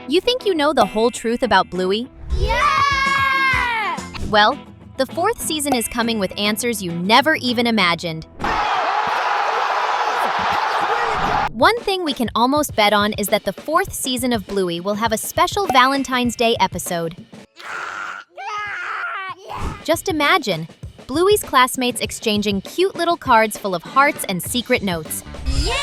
You think you know the whole truth about Bluey? Yeah! Well, the 4th season is coming with answers you never even imagined. One thing we can almost bet on is that the 4th season of Bluey will have a special Valentine's Day episode. Just imagine, Bluey's classmates exchanging cute little cards full of hearts and secret notes. Yeah!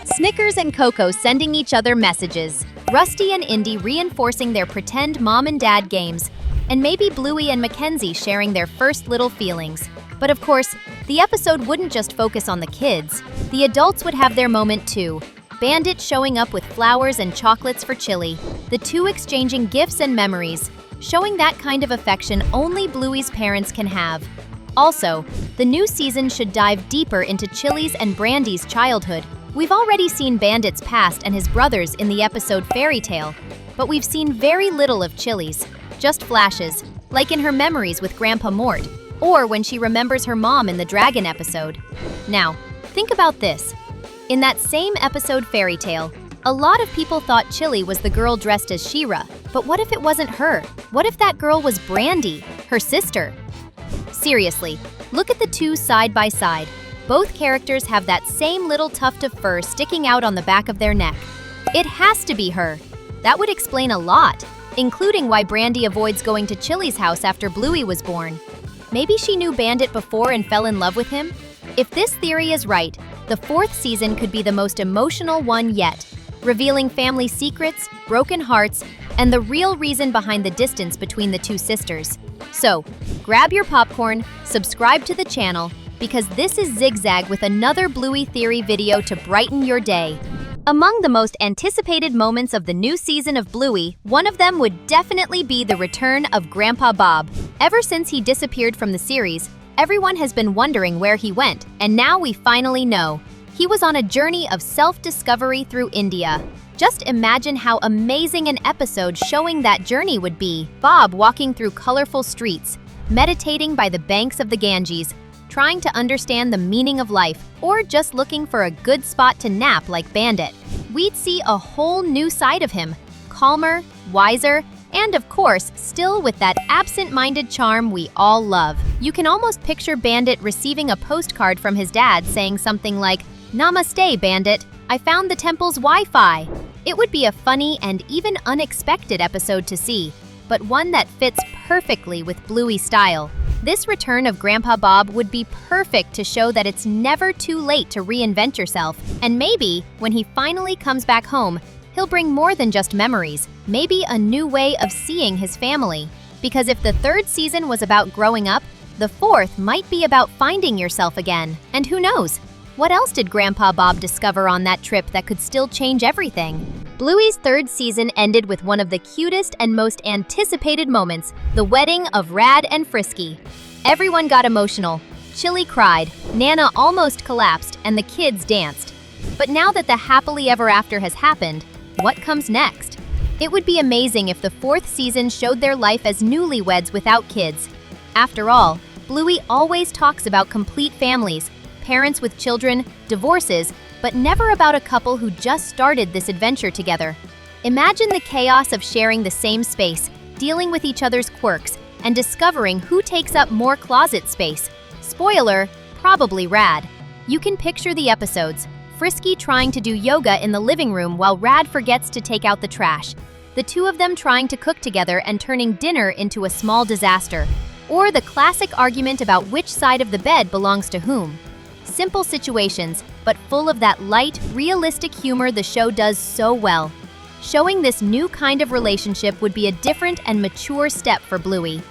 Snickers and Coco sending each other messages. Rusty and Indy reinforcing their pretend mom and dad games. And maybe Bluey and Mackenzie sharing their first little feelings. But of course, the episode wouldn't just focus on the kids. The adults would have their moment too. Bandit showing up with flowers and chocolates for Chili. The two exchanging gifts and memories, showing that kind of affection only Bluey's parents can have. Also, the new season should dive deeper into Chili's and Brandy's childhood. We've already seen Bandit's past and his brothers in the episode Fairy Tale, but we've seen very little of Chili's, just flashes, like in her memories with Grandpa Mort, or when she remembers her mom in the Dragon episode. Now, think about this. In that same episode Fairy Tale, a lot of people thought Chili was the girl dressed as She-Ra, but what if it wasn't her? What if that girl was Brandy, her sister? Seriously, look at the two side by side. Both characters have that same little tuft of fur sticking out on the back of their neck. It has to be her. That would explain a lot, including why Brandy avoids going to Chili's house after Bluey was born. Maybe she knew Bandit before and fell in love with him? If this theory is right, the 4th season could be the most emotional one yet, revealing family secrets, broken hearts, and the real reason behind the distance between the two sisters. So, grab your popcorn, subscribe to the channel, because this is Zigzag with another Bluey theory video to brighten your day. Among the most anticipated moments of the new season of Bluey, one of them would definitely be the return of Grandpa Bob. Ever since he disappeared from the series, everyone has been wondering where he went, and now we finally know. He was on a journey of self-discovery through India. Just imagine how amazing an episode showing that journey would be. Bob walking through colorful streets, meditating by the banks of the Ganges, trying to understand the meaning of life, or just looking for a good spot to nap like Bandit. We'd see a whole new side of him, calmer, wiser, and of course, still with that absent-minded charm we all love. You can almost picture Bandit receiving a postcard from his dad saying something like, "Namaste, Bandit. I found the temple's Wi-Fi." It would be a funny and even unexpected episode to see, but one that fits perfectly with Bluey's style. This return of Grandpa Bob would be perfect to show that it's never too late to reinvent yourself. And maybe, when he finally comes back home, he'll bring more than just memories, maybe a new way of seeing his family. Because if the 3rd season was about growing up, the 4th might be about finding yourself again. And who knows? What else did Grandpa Bob discover on that trip that could still change everything? Bluey's 3rd season ended with one of the cutest and most anticipated moments, the wedding of Rad and Frisky. Everyone got emotional. Chili cried, Nana almost collapsed, and the kids danced. But now that the happily ever after has happened, what comes next? It would be amazing if the 4th season showed their life as newlyweds without kids. After all, Bluey always talks about complete families, parents with children, divorces, but never about a couple who just started this adventure together. Imagine the chaos of sharing the same space, dealing with each other's quirks, and discovering who takes up more closet space. Spoiler, probably Rad. You can picture the episodes. Frisky trying to do yoga in the living room while Rad forgets to take out the trash. The two of them trying to cook together and turning dinner into a small disaster. Or the classic argument about which side of the bed belongs to whom. Simple situations, but full of that light, realistic humor the show does so well. Showing this new kind of relationship would be a different and mature step for Bluey.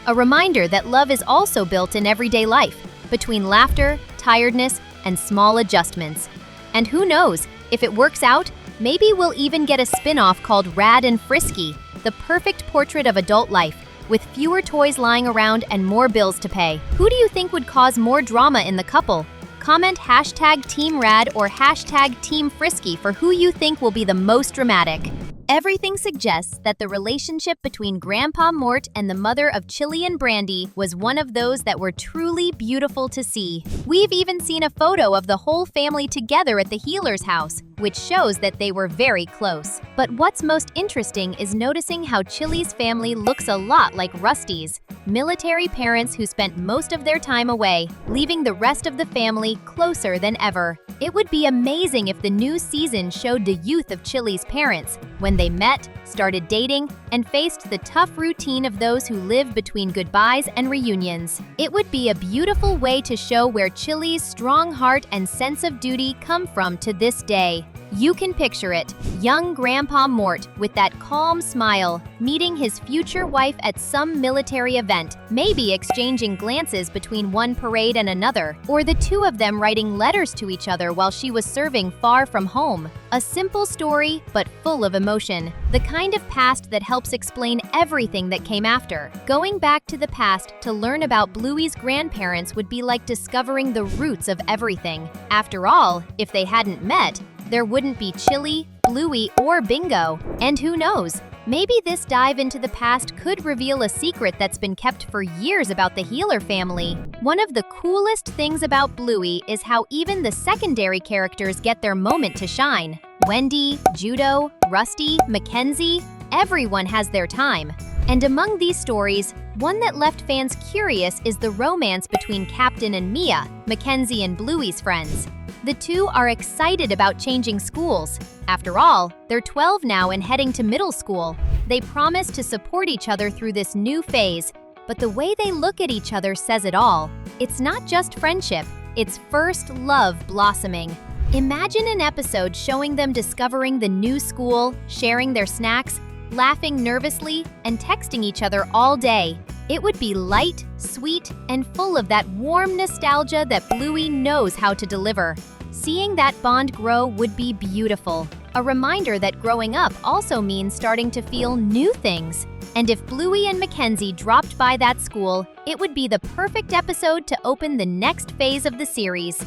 A reminder that love is also built in everyday life, between laughter, tiredness, and small adjustments. And who knows, if it works out, maybe we'll even get a spin-off called Rad and Frisky, the perfect portrait of adult life, with fewer toys lying around and more bills to pay. Who do you think would cause more drama in the couple? Comment #TeamRad or #TeamFrisky for who you think will be the most dramatic. Everything suggests that the relationship between Grandpa Mort and the mother of Chili and Brandy was one of those that were truly beautiful to see. We've even seen a photo of the whole family together at the healer's house, which shows that they were very close. But what's most interesting is noticing how Chili's family looks a lot like Rusty's, military parents who spent most of their time away, leaving the rest of the family closer than ever. It would be amazing if the new season showed the youth of Chili's parents when they met, started dating, and faced the tough routine of those who live between goodbyes and reunions. It would be a beautiful way to show where Chili's strong heart and sense of duty come from to this day. You can picture it, young Grandpa Mort with that calm smile, meeting his future wife at some military event, maybe exchanging glances between one parade and another, or the two of them writing letters to each other while she was serving far from home. A simple story, but full of emotion, the kind of past that helps explain everything that came after. Going back to the past to learn about Bluey's grandparents would be like discovering the roots of everything. After all, if they hadn't met, there wouldn't be Chili, Bluey, or Bingo. And who knows, maybe this dive into the past could reveal a secret that's been kept for years about the Healer family. One of the coolest things about Bluey is how even the secondary characters get their moment to shine. Wendy, Judo, Rusty, Mackenzie, everyone has their time. And among these stories, one that left fans curious is the romance between Captain and Mia, Mackenzie and Bluey's friends. The two are excited about changing schools. After all, they're 12 now and heading to middle school. They promise to support each other through this new phase, but the way they look at each other says it all. It's not just friendship, it's first love blossoming. Imagine an episode showing them discovering the new school, sharing their snacks, laughing nervously, and texting each other all day. It would be light, sweet, and full of that warm nostalgia that Bluey knows how to deliver. Seeing that bond grow would be beautiful. A reminder that growing up also means starting to feel new things. And if Bluey and Mackenzie dropped by that school, it would be the perfect episode to open the next phase of the series.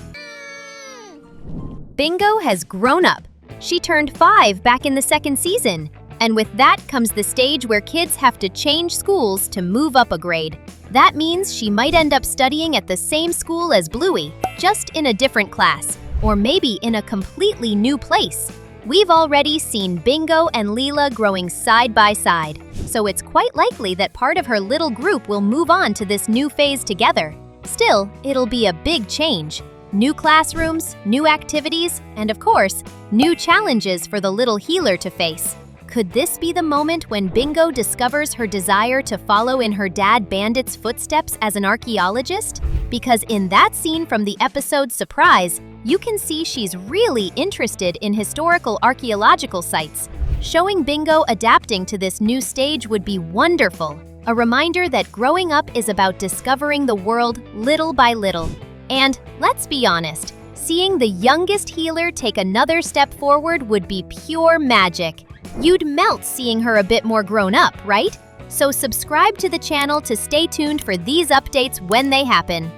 Bingo has grown up. She turned 5 back in the second season. And with that comes the stage where kids have to change schools to move up a grade. That means she might end up studying at the same school as Bluey, just in a different class, or maybe in a completely new place. We've already seen Bingo and Leela growing side by side, so it's quite likely that part of her little group will move on to this new phase together. Still, it'll be a big change. New classrooms, new activities, and of course, new challenges for the little healer to face. Could this be the moment when Bingo discovers her desire to follow in her dad Bandit's footsteps as an archaeologist? Because in that scene from the episode Surprise, you can see she's really interested in historical archaeological sites. Showing Bingo adapting to this new stage would be wonderful. A reminder that growing up is about discovering the world little by little. And let's be honest, seeing the youngest healer take another step forward would be pure magic. You'd melt seeing her a bit more grown up, right? So subscribe to the channel to stay tuned for these updates when they happen.